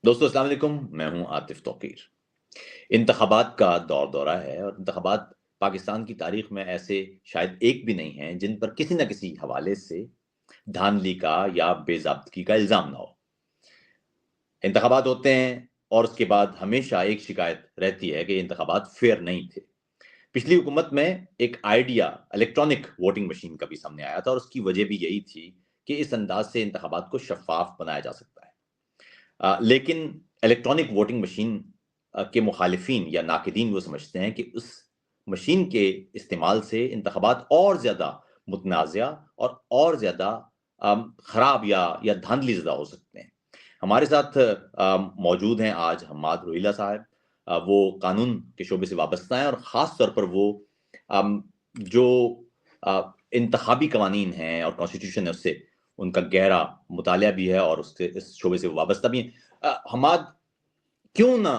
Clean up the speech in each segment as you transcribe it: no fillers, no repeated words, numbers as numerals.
दोस्तों अस्सलाम वालेकुम, मैं हूं आतिफ तौकीर। इंतखाबात का दौर दौरा है और इंतखाबात पाकिस्तान की तारीख में ऐसे शायद एक भी नहीं हैं जिन पर किसी न किसी हवाले से धांधली का या बेज़ाब्तगी का इल्ज़ाम ना हो। इंतखाबात होते हैं और उसके बाद हमेशा एक शिकायत रहती है कि इंतखाबात फेयर नहीं थे। पिछली हुकूमत में एक आइडिया इलेक्ट्रॉनिक वोटिंग मशीन का भी सामने आया था और उसकी वजह भी यही थी कि इस अंदाज से इंतखाबात को शफ़ाफ बनाया जा सकता है। लेकिन इलेक्ट्रॉनिक वोटिंग मशीन के मुखालिफिन या नाकिदीन वो समझते हैं कि उस मशीन के इस्तेमाल से इंतखाबात और ज़्यादा मुतनाज़ा और ज़्यादा ख़राब या धांधली ज़दा हो सकते हैं। हमारे साथ मौजूद हैं आज हम्माद रोहिला साहब। वो कानून के शोबे से वाबस्ता हैं और ख़ास तौर पर वो अम, जो इंतखाबी कवानीन हैं और कॉन्स्टिट्यूशन है उससे उनका गहरा मुतालिया भी है और उससे इस शोबे से वो वाबस्ता भी हैं। हमाद, क्यों ना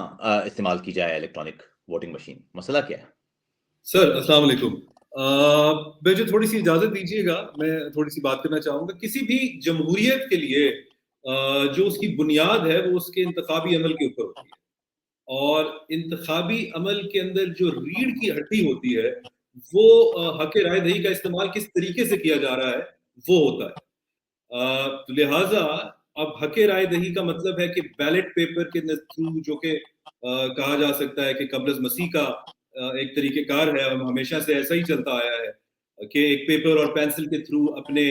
इस्तेमाल की जाए इलेक्ट्रॉनिक वोटिंग मशीन? मसला क्या है? सर अस्सलाम वालेकुम। मुझे थोड़ी सी इजाजत दीजिएगा, मैं थोड़ी सी बात करना चाहूंगा। किसी भी जमहूरियत के लिए जो उसकी बुनियाद है वो उसके इंतखाबी अमल के ऊपर होती है। और इंतखाबी अमल के अंदर जो रीढ़ की हड्डी होती है वो हक राय दही का इस्तेमाल किस तरीके से किया जा रहा है वो होता है। तो लिहाजा अब हके राय दही का मतलब है कि बैलेट पेपर के थ्रू, जो कि कहा जा सकता है कि कब्ल मसीह का एक तरीकेकार है, हमेशा से ऐसा ही चलता आया है कि एक पेपर और पेंसिल के थ्रू अपने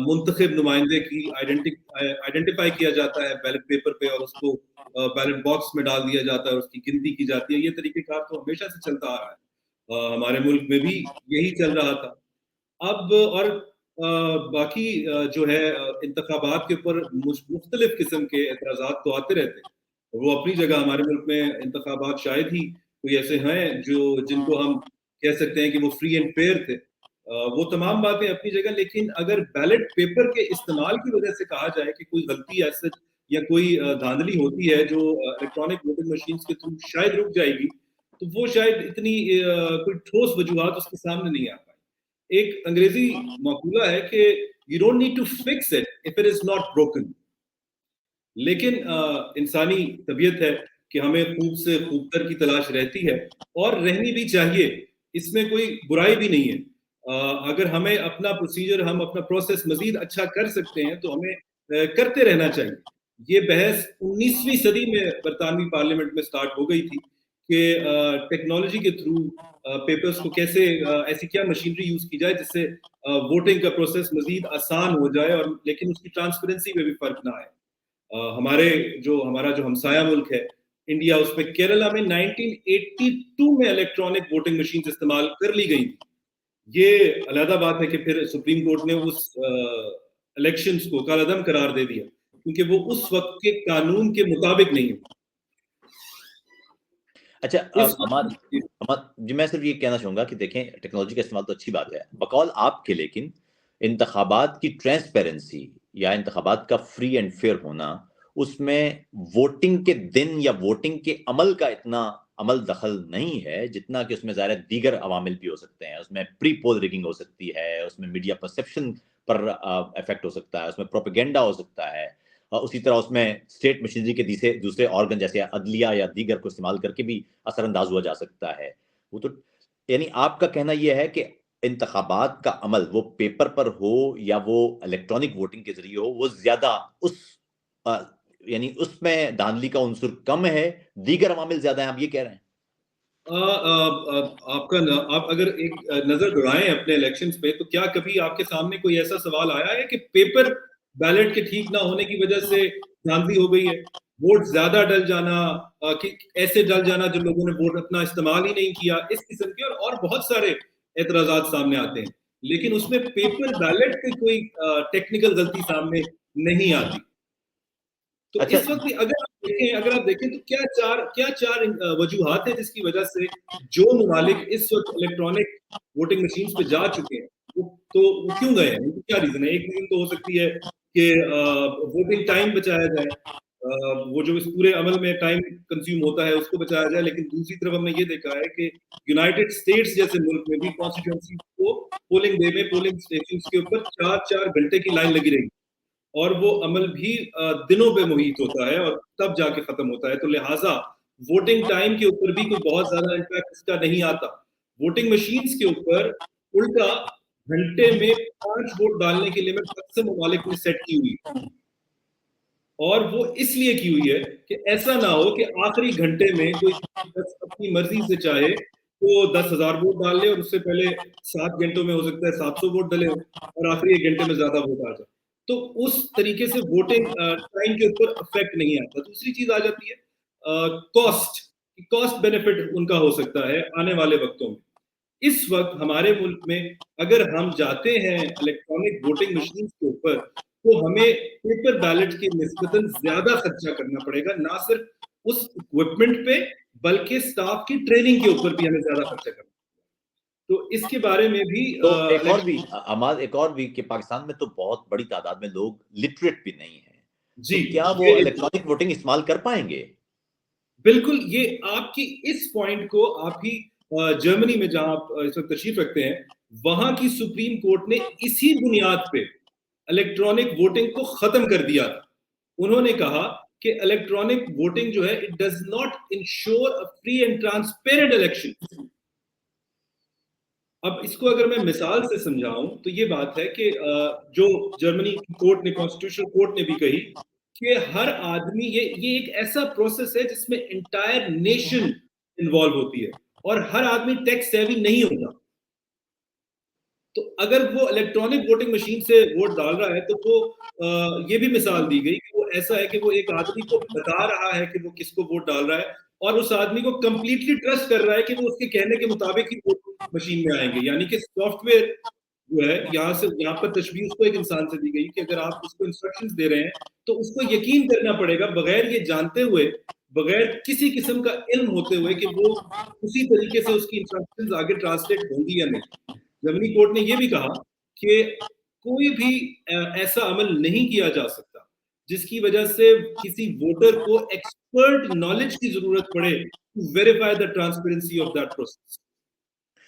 मुंतखब नुमाइंदे की आइडेंटिफाई किया जाता है बैलेट पेपर पे, और उसको बैलेट बॉक्स में डाल दिया जाता है और उसकी गिनती की जाती है। ये तरीकेकार तो हमेशा से चलता आ रहा है, हमारे मुल्क में भी यही चल रहा था। अब और बाकी जो है इंतखाबात के ऊपर मुख्तलिफ किस्म के एतराज़ात तो आते रहते हैं। वो अपनी जगह हमारे मुल्क में इंतखाबात शायद ही कोई ऐसे हैं जो जिनको हम कह सकते हैं कि वो फ्री एंड फेयर थे। वो तमाम बातें अपनी जगह, लेकिन अगर बैलेट पेपर के इस्तेमाल की वजह से कहा जाए कि कोई गलती ऐसे या कोई धांधली होती है जो इलेक्ट्रॉनिक वोटिंग मशीन्स के थ्रू शायद रुक जाएगी, तो वो शायद इतनी कोई ठोस वजूहात उसके सामने नहीं आ पाई। एक अंग्रेजी मकूला है कि you don't need to fix it if it is not broken. लेकिन इंसानी तबीयत है कि हमें खूब से खूबतर की तलाश रहती है, और रहनी भी चाहिए। इसमें कोई बुराई भी नहीं है। अगर हमें अपना प्रोसीजर, हम अपना प्रोसेस मजीद अच्छा कर सकते हैं तो हमें करते रहना चाहिए। ये बहस 19वीं सदी में बरतानवी पार्लियामेंट में स्टार्ट हो गई थी कि टेक्नोलॉजी के थ्रू पेपर्स को कैसे, ऐसी क्या मशीनरी यूज की जाए जिससे वोटिंग का प्रोसेस मजीद आसान हो जाए, और लेकिन उसकी ट्रांसपेरेंसी में भी फर्क ना आए। हमारे जो हमारा जो हमसाया मुल्क है इंडिया, उसमें केरला में 1982 में इलेक्ट्रॉनिक वोटिंग मशीन इस्तेमाल कर ली गई थी। ये अलग बात है कि फिर सुप्रीम कोर्ट ने उस इलेक्शंस को कालादम करार दे दिया, क्योंकि वो उस वक्त के कानून के मुताबिक नहीं है। अच्छा, इस अमाद अमाद जी, मैं सिर्फ ये कहना चाहूँगा कि देखें, टेक्नोलॉजी का इस्तेमाल तो अच्छी बात है बकौल आपके, लेकिन इंतखाबात की ट्रांसपेरेंसी या इंतखाबात का फ्री एंड फेयर होना, उसमें वोटिंग के दिन या वोटिंग के अमल का इतना अमल दखल नहीं है जितना कि उसमें ज़ाहिर है दीगर अवामिल भी हो सकते हैं। उसमें प्री पोल रिगिंग हो सकती है, उसमें मीडिया परसेप्शन पर इफेक्ट हो सकता है, उसमें प्रोपेगेंडा हो सकता है। उसी तरह उसमें स्टेट मशीनरी के दूसरे दूसरे ऑर्गन जैसे अदलिया या दीगर को इस्तेमाल करके भी असरअंदाज हुआ जा सकता है। वो तो, यानी आपका कहना यह है कि इंतखाबात का अमल वो पेपर पर हो या वो इलेक्ट्रॉनिक वोटिंग के जरिए हो, वो ज्यादा उस अ, यानी उसमें धांधली का उनसुर कम है, दीगर अवामिल ज्यादा हैं, आप ये कह रहे हैं? आप अगर एक नजर दौड़ाएं अपने इलेक्शंस पे, तो क्या कभी आपके सामने कोई ऐसा सवाल आया है कि पेपर बैलेट के ठीक ना होने की वजह से धांधली हो गई है? वोट ज्यादा डल जाना, कि ऐसे डल जाना जो लोगों ने वोट अपना इस्तेमाल ही नहीं किया, इस किस्म के और बहुत सारे एतराजात सामने आते हैं, लेकिन उसमें पेपर बैलेट पे कोई टेक्निकल गलती सामने नहीं आती। तो अच्छा। इस वक्त भी अगर आप देखें तो क्या चार वजूहात है जिसकी वजह से जो ममालिक इस वक्त इलेक्ट्रॉनिक वोटिंग मशीन पे जा चुके हैं, वो क्यों गए हैं? उनकी क्या रीजन है? एक रीजन तो हो सकती है कि वोटिंग टाइम बचाया जाए, वो जो इस पूरे अमल में टाइम कंज्यूम होता है उसको बचाया जाए। लेकिन दूसरी तरफ हमने ये देखा है कि यूनाइटेड स्टेट्स जैसे मुल्क में भी कॉन्स्टिट्यूंसी को पोलिंग डे में पोलिंग स्टेशन के ऊपर 4-4 घंटे की लाइन लगी रही। और वो अमल भी दिनों पे मुहित होता है और तब जाके खत्म होता है। तो लिहाजा वोटिंग टाइम के ऊपर भी कोई बहुत ज्यादा इम्पैक्ट इसका नहीं आता। वोटिंग मशीन्स के ऊपर उल्टा घंटे में 5 वोट डालने की लिमिट अक्सर ममालिक ने सेट की हुई है, और वो इसलिए की हुई है कि ऐसा ना हो कि आखिरी घंटे में कोई अपनी मर्जी से चाहे तो 10,000 वोट डाल ले और उससे पहले 7 घंटों में हो सकता है 700 वोट डले और आखिरी 1 घंटे में ज्यादा वोट आ जाए। तो उस तरीके से वोटिंग टाइम के ऊपर अफेक्ट नहीं आता। दूसरी चीज आ जाती है कॉस्ट बेनिफिट उनका हो सकता है आने वाले वक्तों में। इस वक्त हमारे मुल्क में अगर हम जाते हैं इलेक्ट्रॉनिक वोटिंग मशीन के ऊपर तो हमें पेपर बैलेट के निस्बतन ज्यादा खर्चा करना पड़ेगा, ना सिर्फ उस इक्विपमेंट पे बल्कि स्टाफ की ट्रेनिंग के ऊपर भी हमें ज्यादा खर्चा करना। तो इसके बारे में भी तो एक और भी अमाद, एक और भी कि पाकिस्तान में तो बहुत बड़ी तादाद में लोग लिटरेट भी नहीं है, जी, तो क्या वो इलेक्ट्रॉनिक वोटिंग इस्तेमाल कर पाएंगे? बिल्कुल। ये आपकी इस पॉइंट को आप ही जर्मनी में जहां आप इस वक्त तशरीफ रखते हैं, वहां की सुप्रीम कोर्ट ने इसी बुनियाद पे इलेक्ट्रॉनिक वोटिंग को खत्म कर दिया था। उन्होंने कहा कि इलेक्ट्रॉनिक वोटिंग जो है it does not ensure a free and transparent election. अब इसको अगर मैं मिसाल से समझाऊं तो ये बात है कि जो जर्मनी की कोर्ट ने, कॉन्स्टिट्यूशनल कोर्ट ने भी कही कि हर आदमी, ये एक ऐसा प्रोसेस है जिसमें इंटायर नेशन इन्वॉल्व होती है और हर आदमी टेक सेवी नहीं होता। तो अगर वो इलेक्ट्रॉनिक वोटिंग मशीन से वोट डाल रहा है तो वो ये भी मिसाल दी गई कि वो ऐसा है कि वो एक आदमी को बता रहा है कि वो किसको वोट डाल रहा है और उस आदमी को कंप्लीटली ट्रस्ट कर रहा है कि वो उसके कहने के मुताबिक ही वोट मशीन में आएंगे। यानी कि सॉफ्टवेयर जो है, यहाँ पर तशबीह उसको एक इंसान से दी गई कि अगर आप उसको इंस्ट्रक्शंस दे रहे हैं तो उसको यकीन करना पड़ेगा बगैर ये जानते हुए, बगैर किसी किस्म का इल्म होते हुए कि वो उसी तरीके से उसकी इंस्ट्रक्शंस आगे ट्रांसलेट होंगी या नहीं। जर्मनी कोर्ट ने यह भी कहा कि कोई भी ऐसा अमल नहीं किया जा सकता जिसकी वजह से किसी वोटर को एक्सपर्ट नॉलेज की जरूरत पड़े to verify the transparency of that process.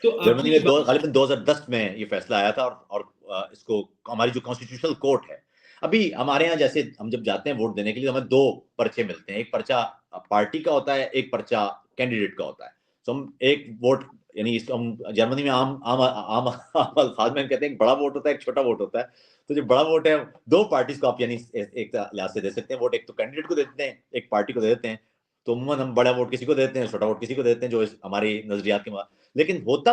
तो जर्मनी में गालिबन 2010 में ये फैसला आया था और इसको हमारी जो कॉन्स्टिट्यूशनल कोर्ट है, अभी हमारे यहाँ जैसे हम जब जाते हैं वोट देने के लिए हमें 2 पर्चे मिलते हैं, एक पर्चा पार्टी का होता है, एक पर्चा कैंडिडेट का होता है। तो हम एक वोट, यानी हम जर्मनी में आम आम आम आम अल्फाज में कहते हैं एक बड़ा वोट होता है, एक छोटा वोट होता है। तो जो बड़ा वोट है 2 पार्टीज को आप यानी एक लिहाज से दे सकते हैं वोट, एक तो कैंडिडेट को देते हैं, एक पार्टी को दे देते हैं। तो उम्मन हम बड़ा वोट किसी को देते हैं, छोटा वोट किसी को देते हैं, जो हमारी नजरियात के। लेकिन होता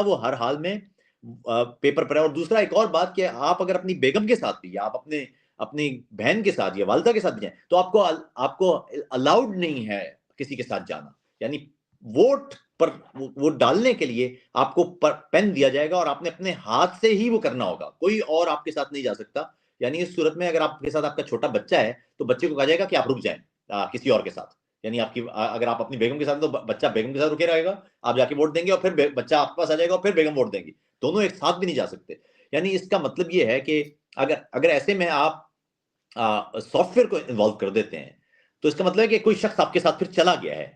वो हर हाल में पेपर पर है। और दूसरा एक और बात कि आप अगर अपनी बेगम के साथ भी या आप अपने अपनी बहन के साथ या वालिदा के साथ भी जाएं तो आपको अलाउड नहीं है किसी के साथ जाना। यानी वोट पर वोट डालने के लिए आपको पेन दिया जाएगा और आपने अपने हाथ से ही वो करना होगा, कोई और आपके साथ नहीं जा सकता। यानी इस सूरत में अगर आपके साथ आपका छोटा बच्चा है तो बच्चे को कहा जाएगा कि आप रुक जाएं किसी और के साथ। यानी आपकी अगर आप अपनी बेगम के साथ तो बच्चा बेगम के साथ रुके रहेगा, आप जाके वोट देंगे और फिर बच्चा आपके पास आ जाएगा और फिर बेगम वोट देंगी, दोनों एक साथ भी नहीं जा सकते। यानी इसका मतलब ये है कि अगर अगर ऐसे में आप सॉफ्टवेयर को इन्वॉल्व कर देते हैं तो इसका मतलब है कि कोई शख्स आपके साथ फिर चला गया है।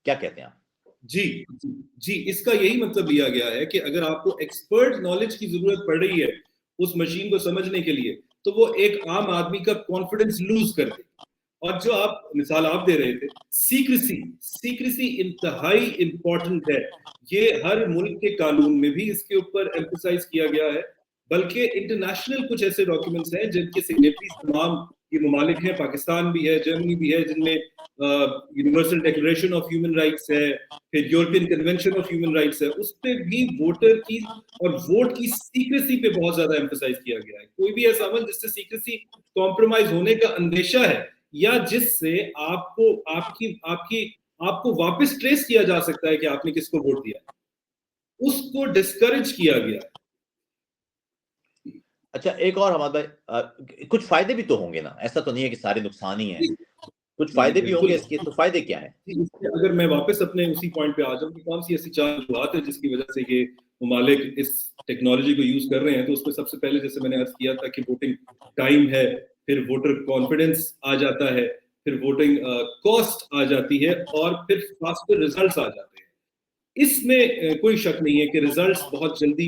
क्या कहते हैं आप? जी जी, इसका यही मतलब लिया गया है कि अगर आपको एक्सपर्ट नॉलेज की जरूरत पड़ रही है उस मशीन को समझने के लिए तो वो एक आम आदमी का कॉन्फिडेंस लूज कर दे। और जो आप मिसाल आप दे रहे थे, सीक्रेसी इंतहाई इंपॉर्टेंट है। ये हर मुल्क के कानून में भी इसके ऊपर एम्फसाइज किया गया है, बल्कि इंटरनेशनल कुछ ऐसे डॉक्यूमेंट्स हैं जिनके सिग्नेटरीज तमाम ये ममालिक हैं, पाकिस्तान भी है, जर्मनी भी है, जिनमें universal declaration of human rights है, फिर European convention of human rights है, उस पर भी वोटर की और वोट की सीक्रेसी पे बहुत ज्यादा एम्फसाइज किया गया है। कोई भी ऐसा अमल जिससे सीक्रेसी कॉम्प्रोमाइज होने का अंदेशा है या जिससे आपको आपको वापस ट्रेस किया जा सकता है कि आपने किसको वोट दिया, उसको डिस्करेज किया गया। अच्छा, एक और हमारे भाई, कुछ फायदे भी तो होंगे ना, ऐसा तो नहीं है कि सारे नुकसान ही हैं, कुछ फायदे भी होंगे इसके। तो फायदे क्या है? अगर मैं वापस अपने उसी पॉइंट पे आ जाऊं कि कौन सी ऐसी 4 वजूहत है जिसकी वजह से ये ममालिक इस टेक्नोलॉजी को यूज कर रहे हैं, तो उसमें सबसे पहले जैसे मैंने अर्ज किया था कि वोटिंग टाइम है, फिर वोटर कॉन्फिडेंस आ जाता है, फिर वोटिंग कॉस्ट आ जाती है और फिर फास्टर रिजल्ट्स आ जाते हैं। इसमें कोई शक नहीं है कि रिजल्ट्स बहुत जल्दी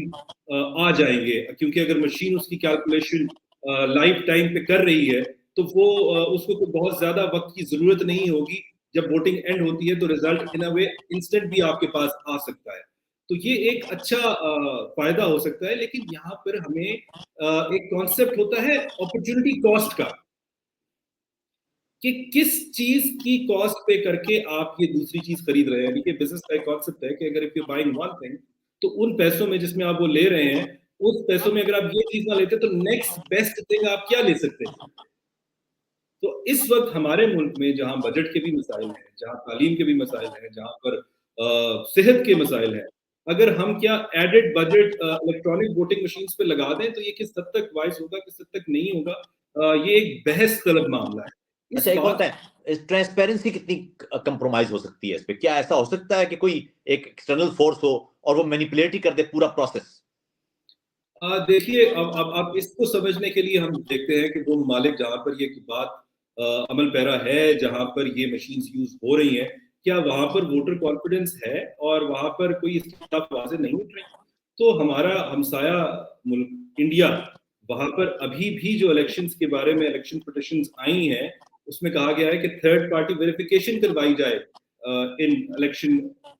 आ जाएंगे, क्योंकि अगर मशीन उसकी कैलकुलेशन लाइफ टाइम पे कर रही है, तो वो उसको कोई बहुत ज्यादा वक्त की जरूरत नहीं होगी। जब वोटिंग एंड होती है तो result in a way instant भी आपके पास आ सकता है। तो ये एक अच्छा फायदा हो सकता है। लेकिन यहाँ पर हमें एक कॉन्सेप्ट होता है अपॉर्चुनिटी कॉस्ट का, कि किस चीज की कॉस्ट पे करके आप ये दूसरी चीज खरीद रहे हैं। देखिए बिजनेस का एक कॉन्सेप्ट है कि अगर if you buying one thing, तो उन पैसों में जिसमें आप वो ले रहे हैं, उस पैसों में अगर आप ये चीज ना लेते तो नेक्स्ट बेस्ट थिंग आप क्या ले सकते हैं। तो इस वक्त हमारे मुल्क में जहां बजट के भी मसाइल हैं, जहां तालीम के भी मसाइल हैं, जहां पर सेहत के मसाइल हैं, अगर हम क्या added budget electronic voting machine पे लगा दें तो ये किस हद तक वाइस होगा, किस हद तक नहीं होगा, ये एक बहस तलब मामला है। इस अच्छा, एक और बात ट्रांसपेरेंसी कितनी कंप्रोमाइज हो सकती है इस पे? क्या ऐसा हो सकता है कि कोई एक एक्सटर्नल फोर्स हो और वो मैनिपुलेट ही कर दे पूरा प्रोसेस? देखिए, अब इसको समझने के लिए हम देखते हैं कि वो ममालिक जहां पर ये बात अमल पैरा है, जहां पर ये मशीन्स यूज हो रही हैं, क्या वहां पर वोटर कॉन्फिडेंस है और वहां पर कोई इसके खिलाफ आवाजें नहीं उठ रही। तो हमारा हमसाया मुल्क इंडिया, वहां पर अभी भी जो इलेक्शंस के बारे में इलेक्शन पिटिशंस आई हैं, उसमें कहा गया है कि थर्ड पार्टी वेरिफिकेशन करवाई जाए इन इलेक्शन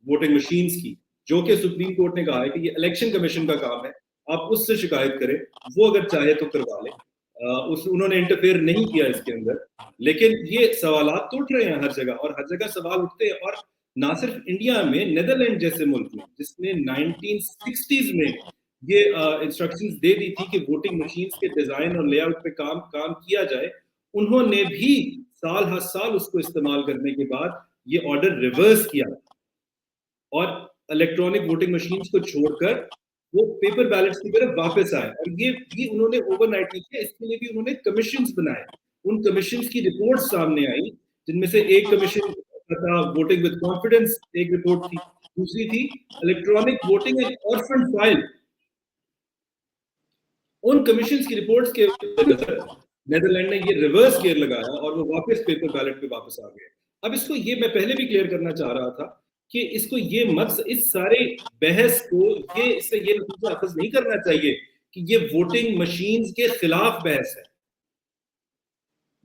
वोटिंग मशीन्स की, जो कि सुप्रीम कोर्ट ने कहा है कि ये इलेक्शन कमीशन का काम है, आप उससे शिकायत करें, वो अगर चाहे तो करवा ले। उस उन्होंने इंटरफेयर नहीं किया इसके अंदर। लेकिन ये सवालात तो उठ रहे हैं हर जगह, और हर जगह सवाल उठते हैं। और ना सिर्फ इंडिया में, नेदरलैंड जैसे मुल्क में, जिसने 1960s में ये इंस्ट्रक्शंस दे दी थी कि वोटिंग मशीन्स के डिजाइन और लेआउट पे काम काम किया जाए, उन्होंने भी साल हर साल उसको इस्तेमाल करने के बाद ये ऑर्डर रिवर्स किया और इलेक्ट्रॉनिक वोटिंग मशीन्स को छोड़कर वो पेपर बैलेट्स की तरफ वापस आए। और ये भी उन्होंने ओवरनाइट नहीं किया, इसके लिए भी उन्होंने कमीशंस बनाए। उन कमीशंस की रिपोर्ट सामने आई, जिनमें से एक कमीशन था वोटिंग विद कॉन्फिडेंस, एक रिपोर्ट थी, दूसरी थी electronic voting and orphan file. उन कमीशंस की रिपोर्ट्स के नेदरलैंड ने ये रिवर्स गियर लगाया और वो वापस पेपर बैलेट पे वापस आ गए। अब इसको ये मैं पहले भी क्लियर करना चाह रहा था कि इसको ये मत, इस सारे बहस को ये इससे ये नतीजा अखज नहीं करना चाहिए कि ये वोटिंग मशीन्स के खिलाफ बहस है।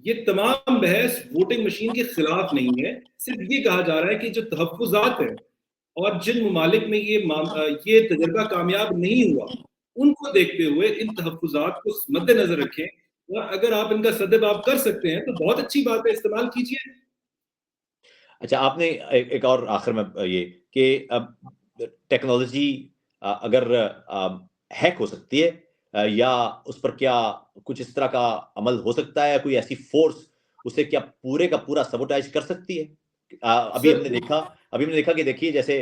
ये तमाम बहस वोटिंग मशीन के खिलाफ नहीं है। सिर्फ ये कहा जा रहा है कि जो तहफ्फुज़ात हैं और जिन ममालिक में ये तजर्बा कामयाब नहीं हुआ, उनको देखते हुए इन तहफ्फुज़ात को मद्देनजर रखें। और अगर आप इनका सद्देबाब कर सकते हैं तो बहुत अच्छी बात है, इस्तेमाल कीजिए। अच्छा, आपने एक और आखिर में ये कि अब टेक्नोलॉजी अगर हैक हो सकती है, या उस पर क्या कुछ इस तरह का अमल हो सकता है, कोई ऐसी फोर्स उसे क्या पूरे का पूरा सबोटाइज कर सकती है? अभी सर, हमने देखा कि देखिए, जैसे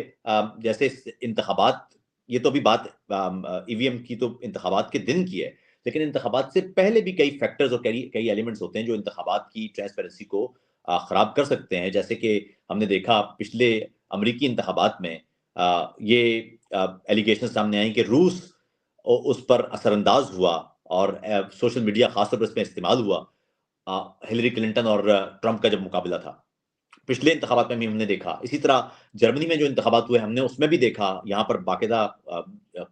जैसे इंतखाबात, ये तो अभी बात ईवीएम की तो इंतखाबात के दिन की है, लेकिन इंतखाबात से पहले भी कई फैक्टर्स और कई कई एलिमेंट्स होते हैं जो इंतखाबात की ट्रांसपेरेंसी को खराब कर सकते हैं। जैसे कि हमने देखा पिछले अमरीकी इंतखाबात में ये एलिगेशन सामने आई कि रूस उस पर असरअंदाज हुआ और सोशल मीडिया खासतौर पर इसमें इस्तेमाल हुआ हिलरी क्लिंटन और ट्रंप का जब मुकाबला था। पिछले इंतखाबात में भी हमने देखा। इसी तरह जर्मनी में जो इंतखाबात हुए हमने उसमें भी देखा, यहाँ पर बाकायदा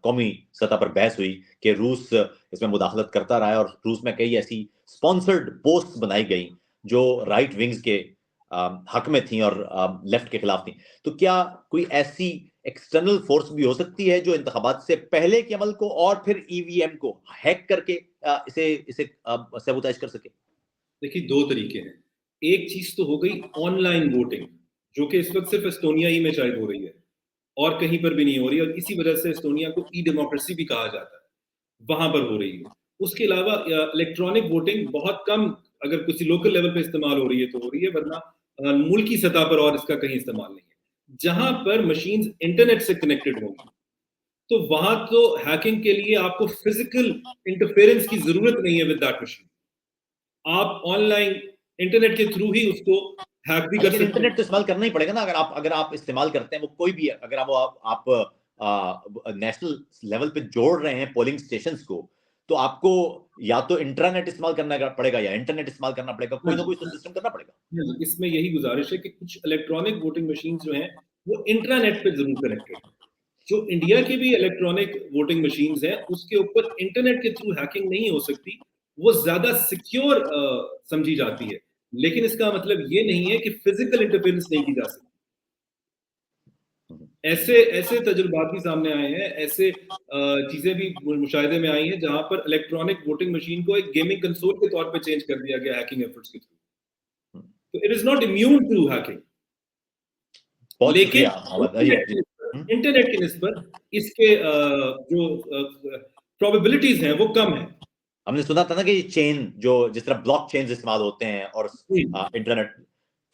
कौमी सतह पर बहस हुई कि रूस इसमें मुदाखलत करता रहा है, और रूस में कई ऐसी स्पॉन्सर्ड पोस्ट बनाई गई जो राइट विंग्स के हक में थी और लेफ्ट के खिलाफ थी। तो क्या कोई ऐसी एक्सटर्नल फोर्स भी हो सकती है जो इंतखाबात से पहले के अमल को और फिर ईवीएम को हैक करके इसे इसे सबूताइज कर सके? देखिए, दो तरीके हैं। एक चीज तो हो गई ऑनलाइन वोटिंग, जो कि इस वक्त सिर्फ एस्टोनिया ही में शायद हो रही है और कहीं पर भी नहीं हो रही, और इसी वजह से एस्टोनिया को ई डेमोक्रेसी भी कहा जाता है, वहां पर हो रही है। उसके अलावा इलेक्ट्रॉनिक वोटिंग बहुत कम, अगर किसी लोकल लेवल पे इस्तेमाल हो रही है तो हो रही है, वरना मुल्की सतह पर और इसका कहीं इस्तेमाल नहीं है। जहां पर मशीन इंटरनेट से कनेक्टेड होंगी, तो वहां तो हैकिंग के लिए आपको फिजिकल इंटरफेरेंस की जरूरत नहीं है विद दैट मशीन। आप ऑनलाइन इंटरनेट के थ्रू ही उसको हैक भी कर लेकिन सकते हैं। इंटरनेट तो इस्तेमाल करना ही पड़ेगा ना, अगर आप इस्तेमाल करते हैं, वो कोई भी, अगर आप नेशनल लेवल पे जोड़ रहे हैं पोलिंग स्टेशंस को, तो आपको या तो इंटरनेट इस्तेमाल करना पड़ेगा या इंटरनेट इस्तेमाल करना पड़ेगा, हाँ कोई ना जी, कोई तो सिस्टम करना पड़ेगा। हाँ जी। इसमें यही गुजारिश है कि कुछ इलेक्ट्रॉनिक वोटिंग मशीन जो हैं वो इंट्रानेट पे जरूर कनेक्टेड है। जो इंडिया की भी इलेक्ट्रॉनिक वोटिंग मशीन्स हैं उसके ऊपर इंटरनेट के थ्रू हैकिंग नहीं हो सकती, वो ज्यादा सिक्योर समझी जाती है, लेकिन इसका मतलब ये नहीं है कि फिजिकल इंटरफेरेंस नहीं की जा सकती। ऐसे ऐसे तजुर्बात भी सामने आए हैं, ऐसे चीजें भी मुशाहिदे में आई हैं जहां पर इलेक्ट्रॉनिक वोटिंग मशीन को एक गेमिंग कंसोल के तौर पे चेंज कर दिया गया हैकिंग एफर्ट्स के थ्रू। तो it is not immune to hacking, बहुत लेकिन शुक्रिया मोहम्मद जी जी। इंटरनेट की निस्बत इसके जो प्रोबेबिलिटीज हैं वो कम है। हमने सुना था ना कि चेन जो जिस तरह ब्लॉक चेन इस्तेमाल होते हैं और इंटरनेट।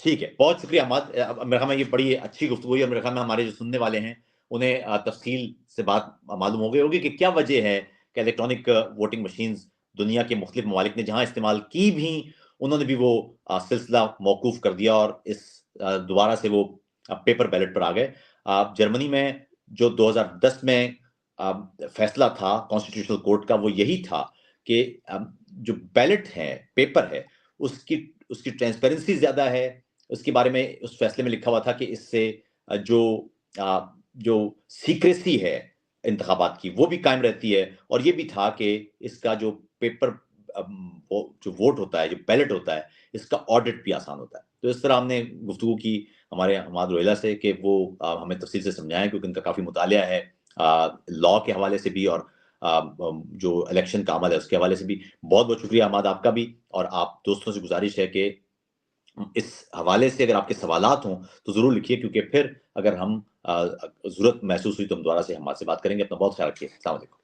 ठीक है, बहुत शुक्रिया अहमद। मेरे ख्याल में ये बड़ी अच्छी गुफ्तगू हुई और मेरे ख्याल में हमारे जो सुनने वाले हैं उन्हें तफसील से बात मालूम हो गई होगी कि क्या वजह है कि इलेक्ट्रॉनिक वोटिंग मशीन्स दुनिया के मुख्तलिफ ममालिक ने जहां इस्तेमाल की भी, उन्होंने भी वो सिलसिला मौकूफ कर दिया और इस दोबारा से वो पेपर बैलेट पर आ गए। जर्मनी में जो 2010 में फैसला था कॉन्स्टिट्यूशनल कोर्ट का, वो यही था कि जो बैलेट है, पेपर है, उसकी उसकी ट्रांसपेरेंसी ज्यादा है। उसके बारे में उस फैसले में लिखा हुआ था कि इससे जो जो सीक्रेसी है इंतखाबात की वो भी कायम रहती है, और ये भी था कि इसका जो पेपर जो वोट होता है, जो बैलेट होता है, इसका ऑडिट भी आसान होता है। तो इस तरह हमने गुफ्तगू की हमारे हमाद रोहिला से कि वो हमें तफसील से समझाएं, क्योंकि उनका काफ़ी मुतालिया है लॉ के हवाले से भी और जो इलेक्शन का अमल है उसके हवाले से भी। बहुत बहुत शुक्रिया अहमद आपका भी, और आप दोस्तों से गुजारिश है कि इस हवाले से अगर आपके सवालात हों तो ज़रूर लिखिए, क्योंकि फिर अगर हम ज़रूरत महसूस हुई तो हम दोबारा से हमारे से बात करेंगे। अपना बहुत ख्याल रखिए। अस्सलाम वालेकुम।